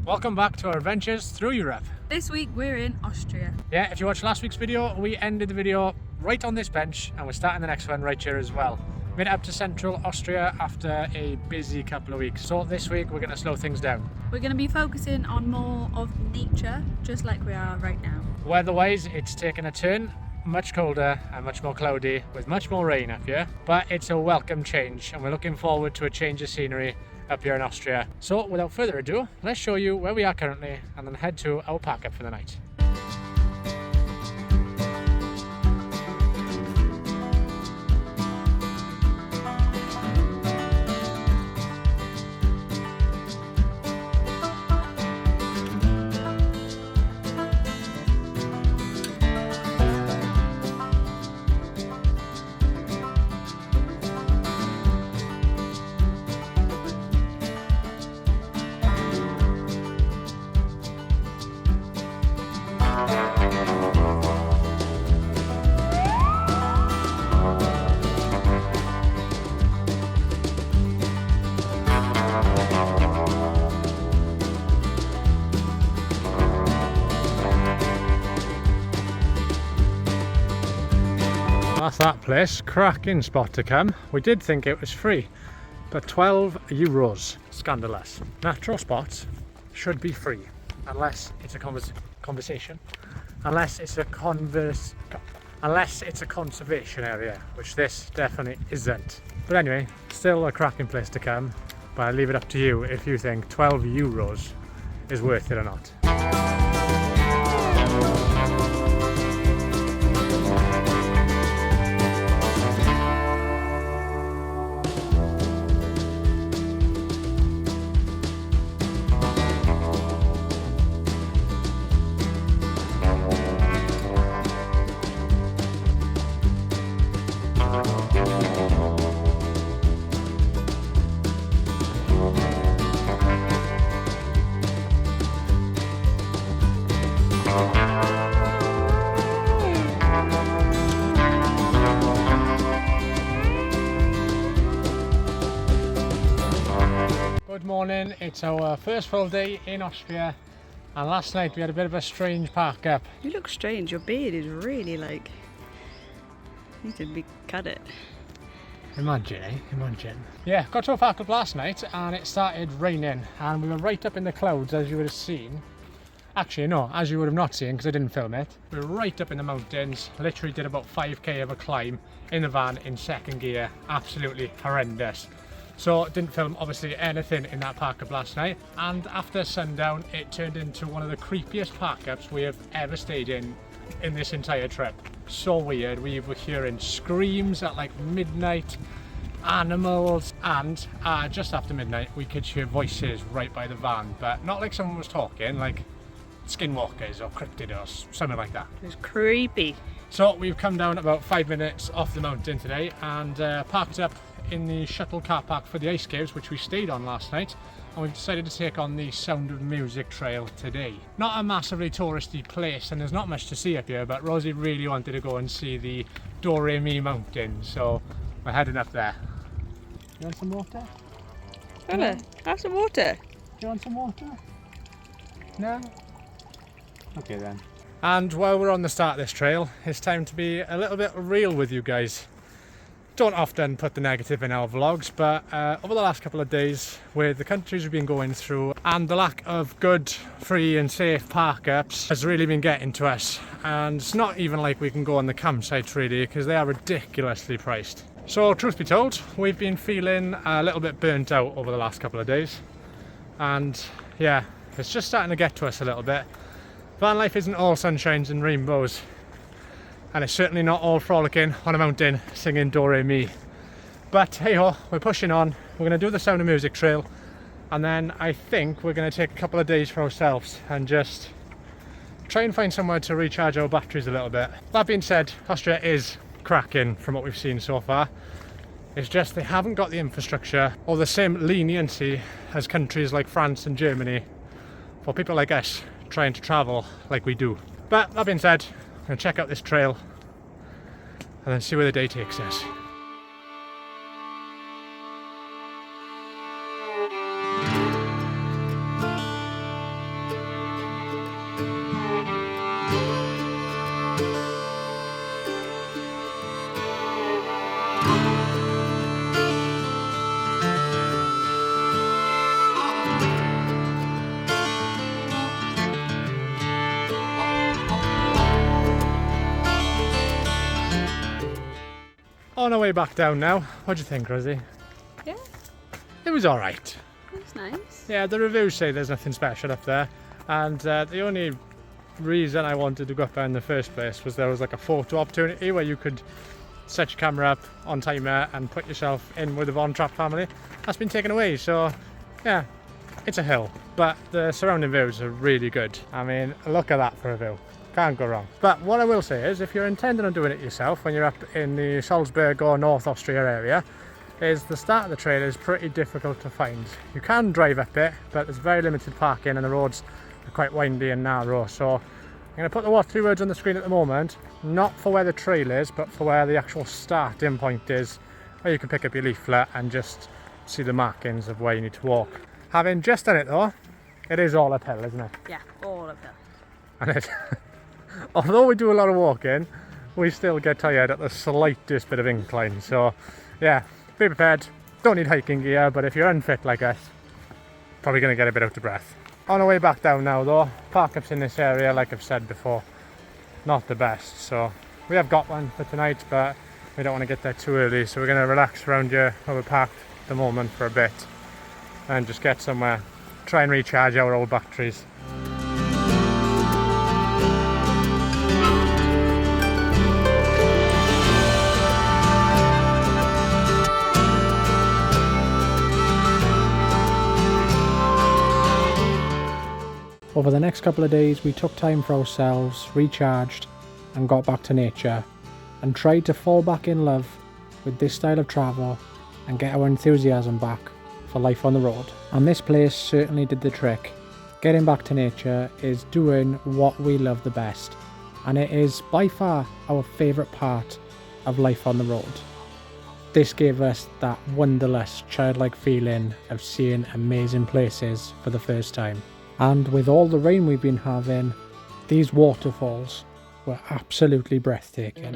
Welcome back to our adventures through Europe. This week we're in Austria. Yeah, if you watched last week's video, we ended the video right on this bench and we're starting the next one right here as well. Made it up to central Austria after a busy couple of weeks. So this week we're going to slow things down. We're going to be focusing on more of nature, just like we are right now. Weather-wise, it's taken a turn. Much colder and much more cloudy with much more rain up here. But it's a welcome change and we're looking forward to a change of scenery up here in Austria. So without further ado, let's show you where we are currently and then head to our pack up for the night. That's that place, cracking spot to come. We did think it was free, but 12 euros, scandalous. Natural spots should be free, unless it's a conversation, unless it's a conservation area, which this definitely isn't. But anyway, still a cracking place to come, but I leave it up to you if you think 12 euros is worth it or not. Good morning, it's our first full day in Austria and last night we had a bit of a strange park up. You look strange, your beard is really like, you need to be cut it. Imagine, eh? Imagine. Yeah, got to a park up last night and it started raining and we were right up in the clouds as you would have seen. Actually no, as you would have not seen because I didn't film it. We were right up in the mountains, literally did about 5k of a climb in the van in second gear, absolutely horrendous. So didn't film obviously anything in that park up last night, and after sundown it turned into one of the creepiest park ups we have ever stayed in this entire trip. So weird, we were hearing screams at like midnight, animals, and just after midnight we could hear voices right by the van, but not like someone was talking, like skinwalkers or cryptid or something like that. It's creepy. So we've come down about 5 minutes off the mountain today and parked up in the shuttle car park for the ice caves, which we stayed on last night, and we've decided to take on the Sound of Music trail today. Not a massively touristy place and there's not much to see up here, but Rosie really wanted to go and see the Do Re Mi mountain, so we're heading up there. You want some water? Bella, have some water. Do you want some water? No? Okay then. And while we're on the start of this trail, it's time to be a little bit real with you guys. Don't often put the negative in our vlogs, but over the last couple of days with the countries we've been going through and the lack of good, free and safe park ups has really been getting to us, and it's not even like we can go on the campsites really because they are ridiculously priced. So truth be told, we've been feeling a little bit burnt out over the last couple of days, and yeah, it's just starting to get to us a little bit. Van life isn't all sunshines and rainbows. And it's certainly not all frolicking on a mountain singing Do Re Mi. But hey ho, we're pushing on. We're going to do the Sound of Music trail and then I think we're going to take a couple of days for ourselves and just try and find somewhere to recharge our batteries a little bit. That being said, Austria is cracking from what we've seen so far. It's just they haven't got the infrastructure or the same leniency as countries like France and Germany for people like us trying to travel like we do. But that being said, I'm going to check out this trail and then see where the day takes us. on our way back down now. What do you think, Rosie? Yeah, It was alright. it's nice. Yeah, the reviews say there's nothing special up there, and the only reason I wanted to go up there in the first place was there was like a photo opportunity where you could set your camera up on timer and put yourself in with the Von Trapp family. That's been taken away, so yeah, it's a hill, but the surrounding views are really good. I mean, look at that for a view. Can't go wrong. But what I will say is, if you're intending on doing it yourself when you're up in the Salzburg or North Austria area, is the start of the trail is pretty difficult to find. You can drive up it, but there's very limited parking and the roads are quite windy and narrow. So I'm going to put the three words on the screen at the moment, not for where the trail is, but for where the actual starting point is, where you can pick up your leaflet and just see the markings of where you need to walk. Having just done it though, it is all uphill, isn't it? Yeah, all uphill. And it, although we do a lot of walking, we still get tired at the slightest bit of incline. So yeah, be prepared. Don't need hiking gear, but if you're unfit like us, probably going to get a bit out of breath. On our way back down now though, park-ups in this area, like I've said before, not the best. So we have got one for tonight, but we don't want to get there too early. So we're going to relax around here where we're parked at the moment for a bit and just get somewhere, try and recharge our old batteries. Over the next couple of days we took time for ourselves, recharged and got back to nature and tried to fall back in love with this style of travel and get our enthusiasm back for life on the road. And this place certainly did the trick. Getting back to nature is doing what we love the best, and it is by far our favourite part of life on the road. This gave us that wonderless childlike feeling of seeing amazing places for the first time. And with all the rain we've been having, these waterfalls were absolutely breathtaking.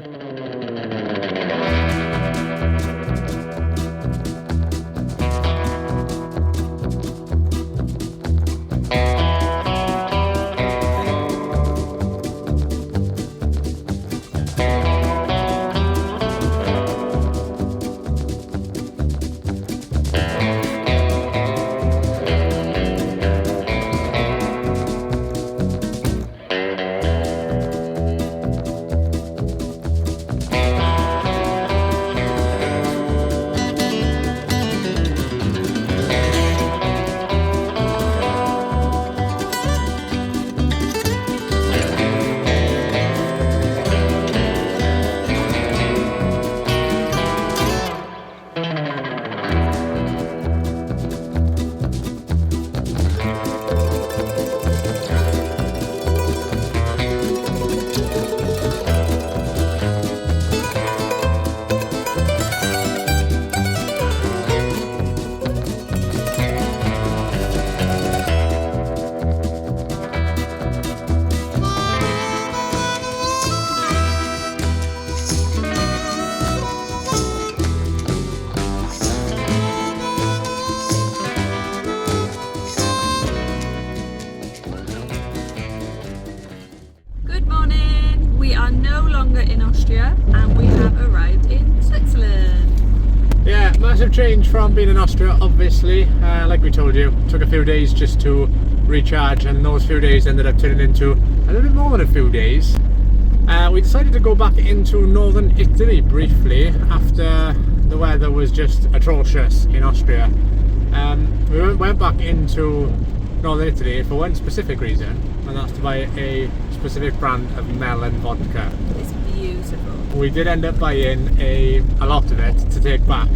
In Austria, and we have arrived in Switzerland. Yeah, massive change from being in Austria, obviously. Like we told you, took a few days just to recharge, and those few days ended up turning into a little bit more than a few days. We decided to go back into northern Italy briefly after the weather was just atrocious in Austria. We went back into northern Italy for one specific reason, and that's to buy a specific brand of melon vodka. It's beautiful. We did end up buying a lot of it to take back,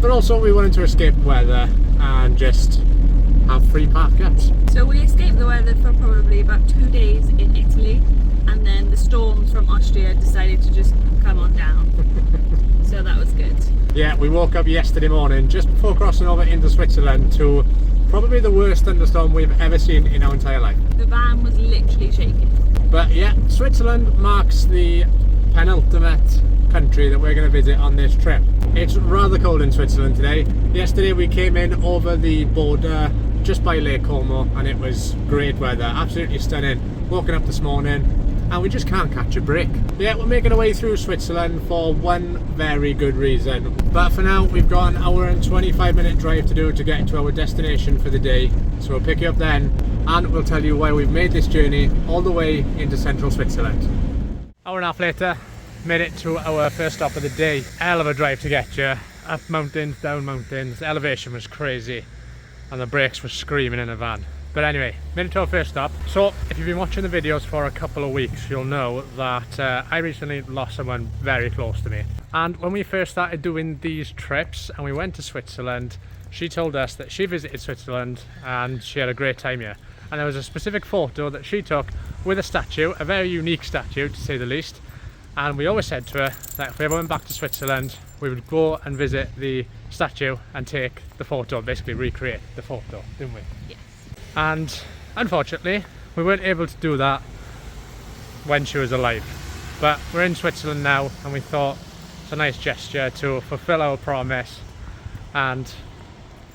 but also we wanted to escape weather and just have free park-ups. So we escaped the weather for probably about 2 days in Italy, and then the storms from Austria decided to just come on down. So that was good. Yeah, we woke up yesterday morning just before crossing over into Switzerland to probably the worst thunderstorm we've ever seen in our entire life. The van was literally shaking. But yeah, Switzerland marks the penultimate country that we're going to visit on this trip. It's rather cold in Switzerland today. Yesterday we came in over the border just by Lake Como and it was great weather, absolutely stunning. Woken up this morning, and we just can't catch a break. Yeah, we're making our way through Switzerland for one very good reason. But for now, we've got an hour and 25-minute drive to do to get to our destination for the day. So we'll pick you up then, and we'll tell you why we've made this journey all the way into central Switzerland. Hour and a half later, made it to our first stop of the day. Hell of a drive to get you. Up mountains, down mountains. The elevation was crazy, and the brakes were screaming in the van. But anyway, made it to our first stop. So if you've been watching the videos for a couple of weeks, you'll know that I recently lost someone very close to me. And when we first started doing these trips and we went to Switzerland, she told us that she visited Switzerland and she had a great time here. And there was a specific photo that she took with a statue, a very unique statue to say the least. And we always said to her that if we ever went back to Switzerland, we would go and visit the statue and take the photo, basically recreate the photo, didn't we? Yes. And unfortunately, we weren't able to do that when she was alive. But we're in Switzerland now, and we thought it's a nice gesture to fulfill our promise and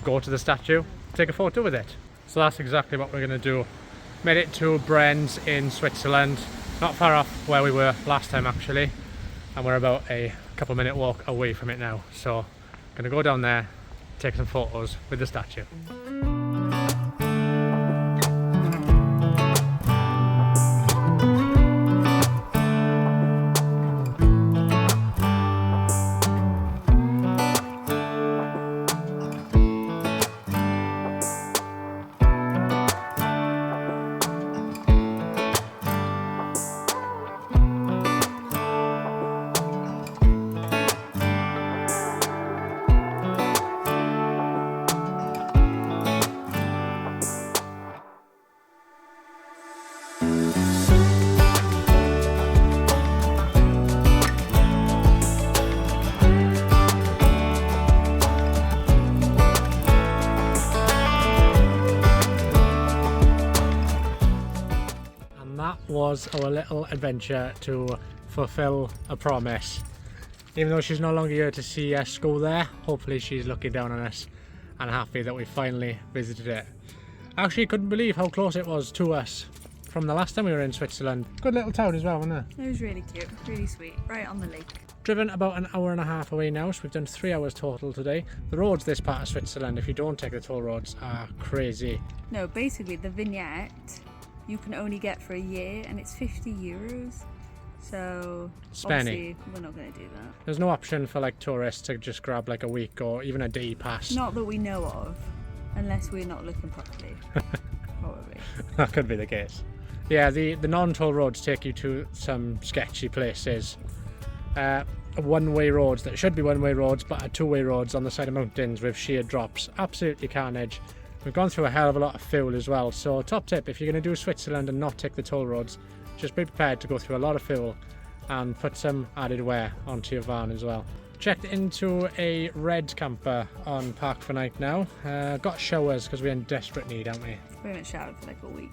go to the statue, take a photo with it. So that's exactly what we're going to do. Made it to Brenz in Switzerland, not far off where we were last time actually, and we're about a couple-minute walk away from it now. So going to go down there, take some photos with the statue. Was our little adventure to fulfill a promise. Even though she's no longer here to see us go there, hopefully she's looking down on us and happy that we finally visited it. I actually couldn't believe how close it was to us from the last time we were in Switzerland. Good little town as well, wasn't it? It was really cute, really sweet, right on the lake. Driven about an hour and a half away now, so we've done 3 hours total today. The roads this part of Switzerland, if you don't take the toll roads, are crazy. No, basically the vignette you can only get for a year, and it's 50 euros. So obviously we're not going to do that. There's no option for like tourists to just grab like a week or even a day pass. Not that we know of, unless we're not looking properly. Probably. That could be the case. Yeah, the non-toll roads take you to some sketchy places. One-way roads that should be one-way roads but are two-way roads on the side of mountains with sheer drops. Absolutely carnage. We've gone through a hell of a lot of fuel as well, so top tip, if you're going to do Switzerland and not take the toll roads, just be prepared to go through a lot of fuel and put some added wear onto your van as well. Checked into a red camper on Park for Night now. Got showers because we're in desperate need, aren't we? We haven't showered for like a week.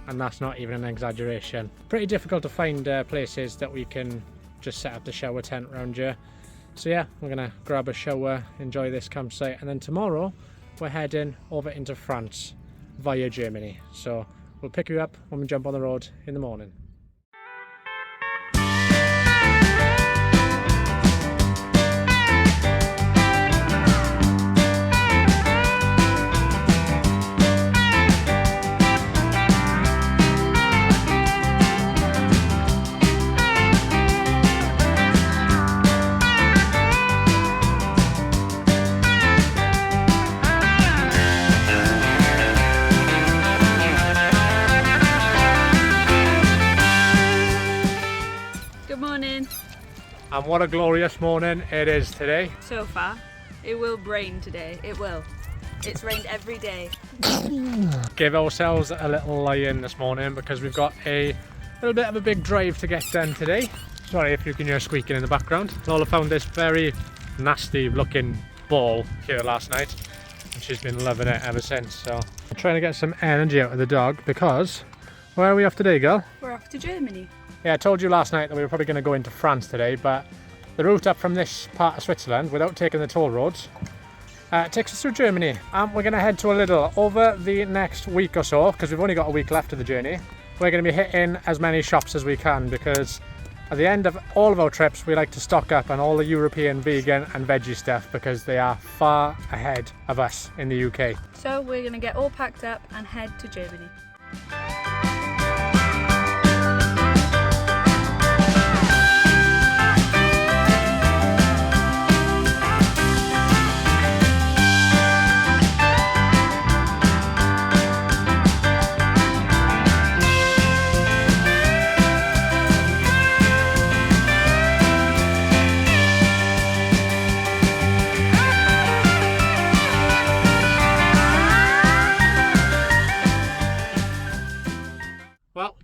And that's not even an exaggeration. Pretty difficult to find places that we can just set up the shower tent around here. So yeah, we're going to grab a shower, enjoy this campsite, and then tomorrow we're heading over into France via Germany. So we'll pick you up when we jump on the road in the morning. And what a glorious morning it is today. So far. It will rain today. It will. It's rained every day. Give ourselves a little lie-in this morning because we've got a little bit of a big drive to get done today. Sorry if you can hear squeaking in the background. Lola found this very nasty looking ball here last night and she's been loving it ever since. So I'm trying to get some energy out of the dog because where are we off today, girl? We're off to Germany. Yeah, I told you last night that we were probably going to go into France today, but the route up from this part of Switzerland, without taking the toll roads, takes us through Germany. And we're going to head to a little over the next week or so, because we've only got a week left of the journey. We're we're going to be hitting as many shops as we can, because at the end of all of our trips we like to stock up on all the European vegan and veggie stuff, because they are far ahead of us in the UK. So we're going to get all packed up and head to Germany.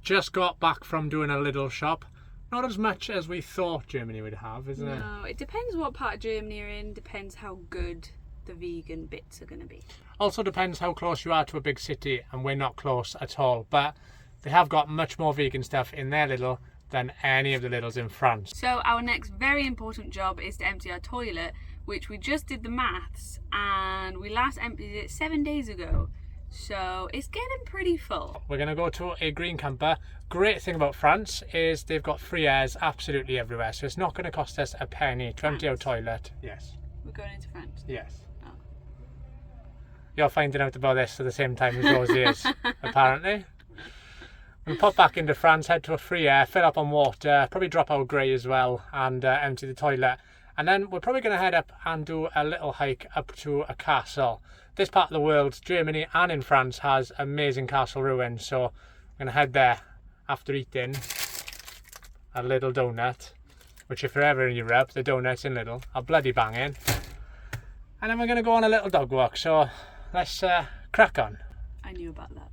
Just got back from doing a little shop. Not as much as we thought Germany would have, isn't it? No, it depends what part of Germany you're in, depends how good the vegan bits are going to be. Also depends how close you are to a big city, and we're not close at all. But they have got much more vegan stuff in their Lidl than any of the Lidls in France. So our next very important job is to empty our toilet, which we just did the maths, and we last emptied it 7 days ago. So it's getting pretty full. We're going to go to a green camper. Great thing about France is they've got free airs absolutely everywhere, so it's not going to cost us a penny to empty our toilet. Yes. We're going into France? Yes. Oh. You're finding out about this at the same time as Rosie is, apparently. We'll pop back into France, head to a free air, fill up on water, probably drop our grey as well, and empty the toilet. And then we're probably going to head up and do a little hike up to a castle. This part of the world, Germany and in France, has amazing castle ruins, so I'm going to head there after eating a little donut, which if you're ever in Europe, the donuts in Lidl are bloody banging. And then we're going to go on a little dog walk, so let's crack on. I knew about that bit.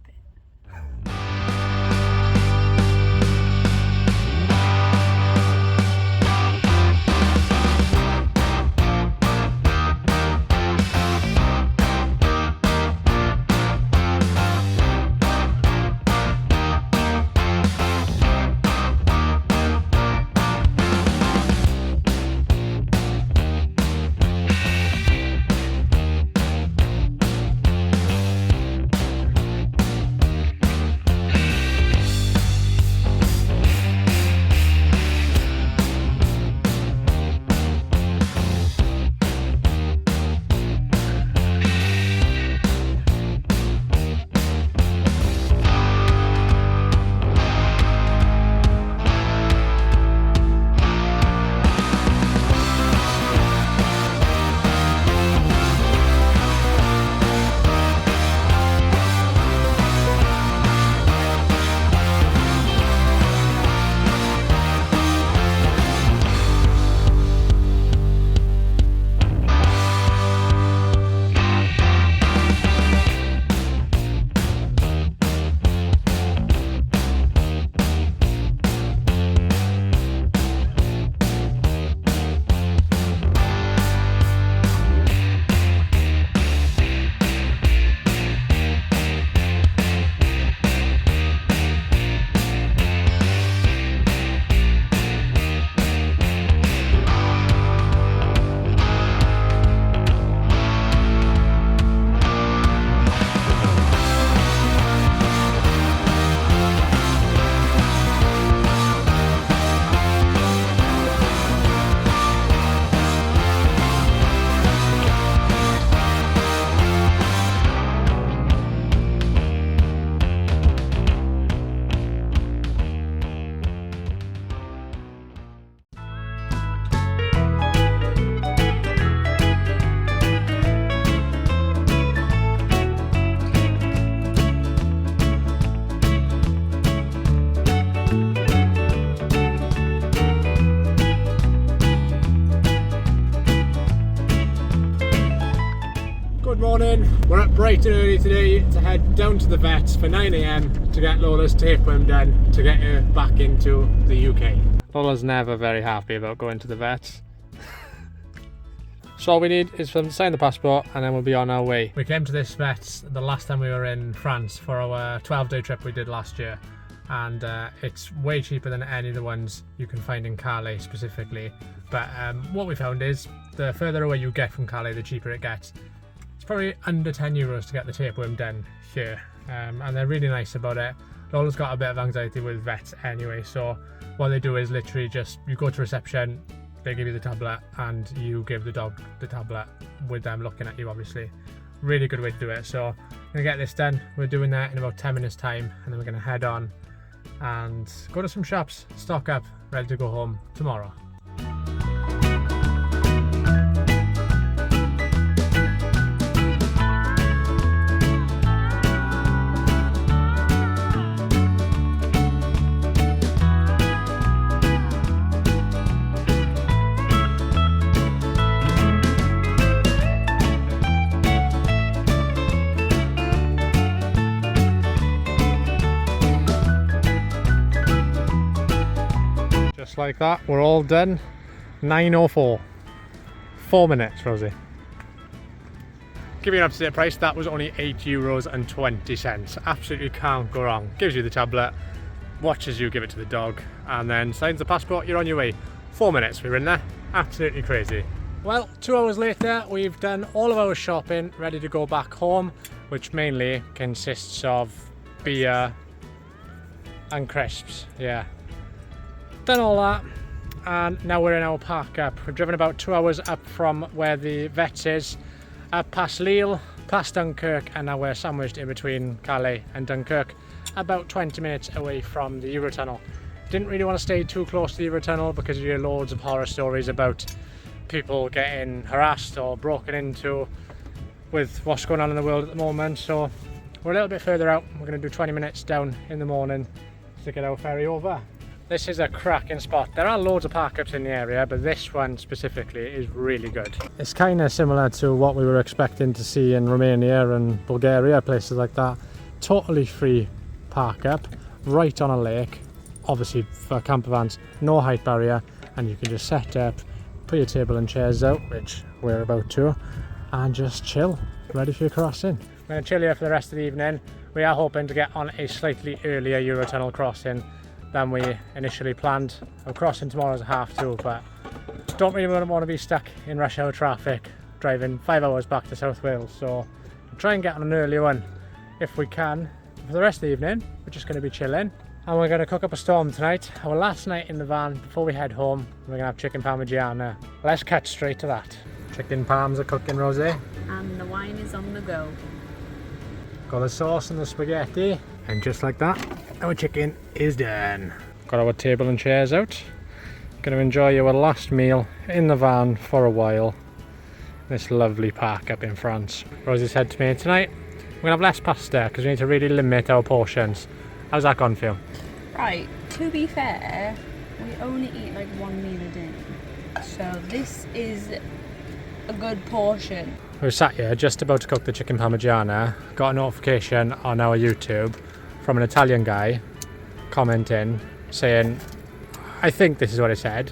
Morning, we're up bright and early today to head down to the vets for 9 AM to get Lola's tapeworm done to get her back into the UK. Lola's never very happy about going to the vets. So all we need is for them to sign the passport and then we'll be on our way. We came to this vet's the last time we were in France for our 12-day trip we did last year, and it's way cheaper than any of the ones you can find in Carey specifically. But what we found is the further away you get from Carey, the cheaper it gets. It's probably under €10 to get the tapeworm done here, and they're really nice about it. Lola's got a bit of anxiety with vets anyway, so what they do is literally just, you go to reception, they give you the tablet, and you give the dog the tablet with them looking at you, obviously. Really good way to do it. So I'm gonna get this done. We're doing that in about 10 minutes time, and then we're gonna head on and go to some shops, stock up, ready to go home tomorrow. Just like that, we're all done. 9:04. 4 minutes, Rosie. Give you an up-to-date price, that was only €8.20. Absolutely can't go wrong. Gives you the tablet, watches you give it to the dog, and then signs the passport, you're on your way. 4 minutes we were in there. Absolutely crazy. Well, 2 hours later, we've done all of our shopping, ready to go back home, which mainly consists of beer and crisps, yeah. Done all that, and now we're in our park up. We've driven about 2 hours up from where the vets is, up past Lille, past Dunkirk, and now we're sandwiched in between Calais and Dunkirk, about 20 minutes away from the Eurotunnel. Didn't really want to stay too close to the Eurotunnel because you hear loads of horror stories about people getting harassed or broken into with what's going on in the world at the moment, so we're a little bit further out. We're going to do 20 minutes down in the morning to get our ferry over. This is a cracking spot. There are loads of park-ups in the area, but this one specifically is really good. It's kind of similar to what we were expecting to see in Romania and Bulgaria, places like that. Totally free park-up, right on a lake, obviously for camper vans, no height barrier, and you can just set up, put your table and chairs out, which we're about to, and just chill, ready for your crossing. We're going to chill here for the rest of the evening. We are hoping to get on a slightly earlier Eurotunnel crossing than we initially planned. Our crossing tomorrow is 2:30, but don't really want to be stuck in rush hour traffic driving 5 hours back to South Wales, so we'll try and get on an earlier one if we can. For the rest of the evening, we're just going to be chilling, and we're going to cook up a storm tonight. Our last night in the van before we head home. We're going to have chicken parmigiana. Let's cut straight to that. Chicken parms are cooking, Rosie, And the wine is on the go. got the sauce and the spaghetti, and just like that, our chicken is done. Got our table and chairs out. Going to enjoy our last meal in the van for a while. This lovely park up in France. Rosie said to me, tonight we're going to have less pasta because we need to really limit our portions. How's that gone for you? Right, to be fair, we only eat like 1 meal a day. So this is a good portion. We were sat here just about to cook the chicken parmigiana. Got a notification on our YouTube from an Italian guy commenting saying, I think this is what it said,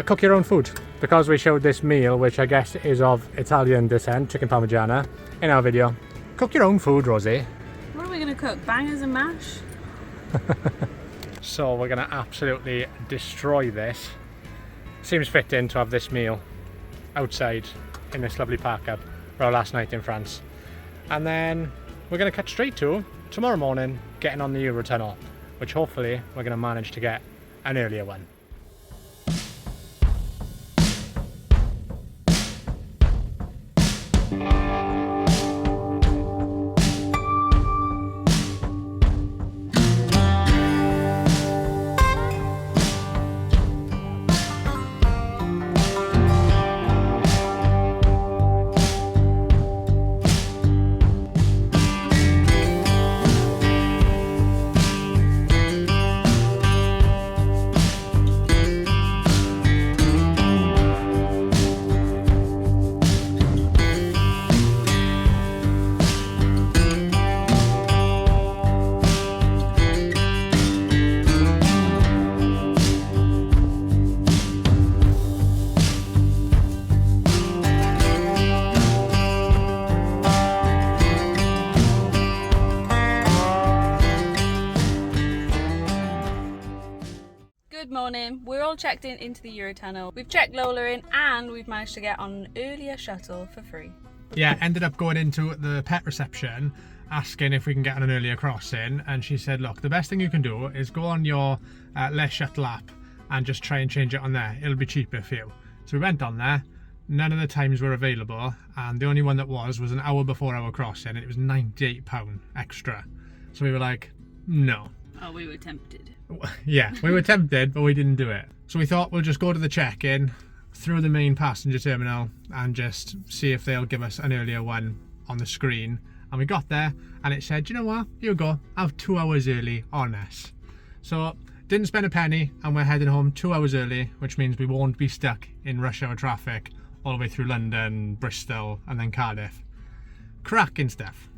cook your own food. Because we showed this meal, which I guess is of Italian descent, chicken parmigiana, in our video. Cook your own food, Rosie. What are we going to cook? Bangers and mash? So we're going to absolutely destroy this. Seems fitting to have this meal outside in this lovely park up for our last night in France. And then we're going to cut straight to tomorrow morning getting on the Eurotunnel, which hopefully we're going to manage to get an earlier one. Good morning. We're all checked in into the Eurotunnel. We've checked Lola in and we've managed to get on an earlier shuttle for free. Yeah, ended up going into the pet reception asking if we can get on an earlier crossing, and she said, look, the best thing you can do is go on your less shuttle app and just try and change it on there. It'll be cheaper for you. So we went on there. None of the times were available, and the only one that was an hour before our crossing, and it was £98 extra. So we were like, no. Oh, we were tempted. Yeah, we were tempted, but we didn't do it. So we thought we'll just go to the check-in through the main passenger terminal and just see if they'll give us an earlier one on the screen. And we got there and it said, you know what, you go, have 2 hours early on us. So didn't spend a penny, and we're heading home 2 hours early, which means we won't be stuck in rush hour traffic all the way through London, Bristol and then Cardiff. Cracking stuff.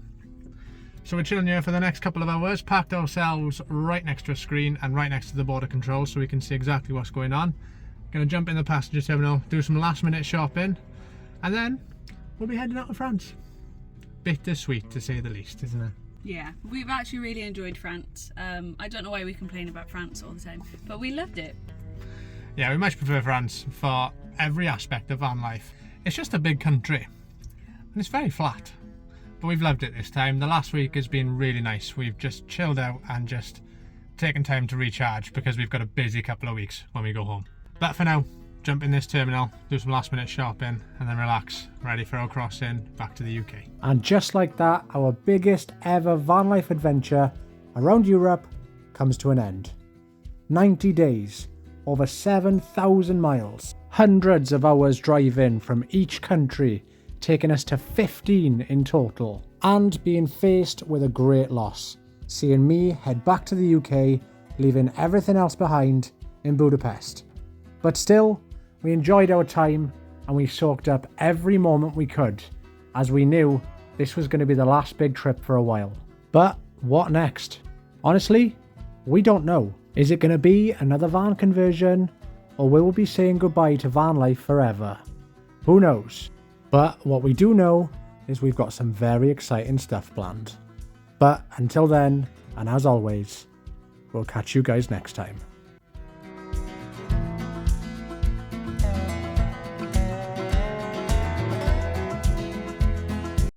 So we're chilling here for the next couple of hours, parked ourselves right next to a screen and right next to the border control so we can see exactly what's going on. Gonna jump in the passenger terminal, do some last minute shopping, and then we'll be heading out to France. Bittersweet to say the least, isn't it? Yeah, we've actually really enjoyed France. I don't know why we complain about France all the time, but we loved it. Yeah, we much prefer France for every aspect of van life. It's just a big country and it's very flat, but we've loved it this time. The last week has been really nice. We've just chilled out and just taken time to recharge because we've got a busy couple of weeks when we go home. But for now, jump in this terminal, do some last minute shopping and then relax, ready for our crossing back to the UK. And just like that, our biggest ever van life adventure around Europe comes to an end. 90 days, over 7,000 miles, hundreds of hours driving from each country, taking us to 15 in total, and being faced with a great loss, seeing me head back to the UK, leaving everything else behind in Budapest. But still, we enjoyed our time and we soaked up every moment we could, as we knew this was going to be the last big trip for a while. But what next? Honestly, we don't know. Is it going to be another van conversion, or will we be saying goodbye to van life forever? Who knows? But what we do know is we've got some very exciting stuff planned. But until then, and as always, we'll catch you guys next time.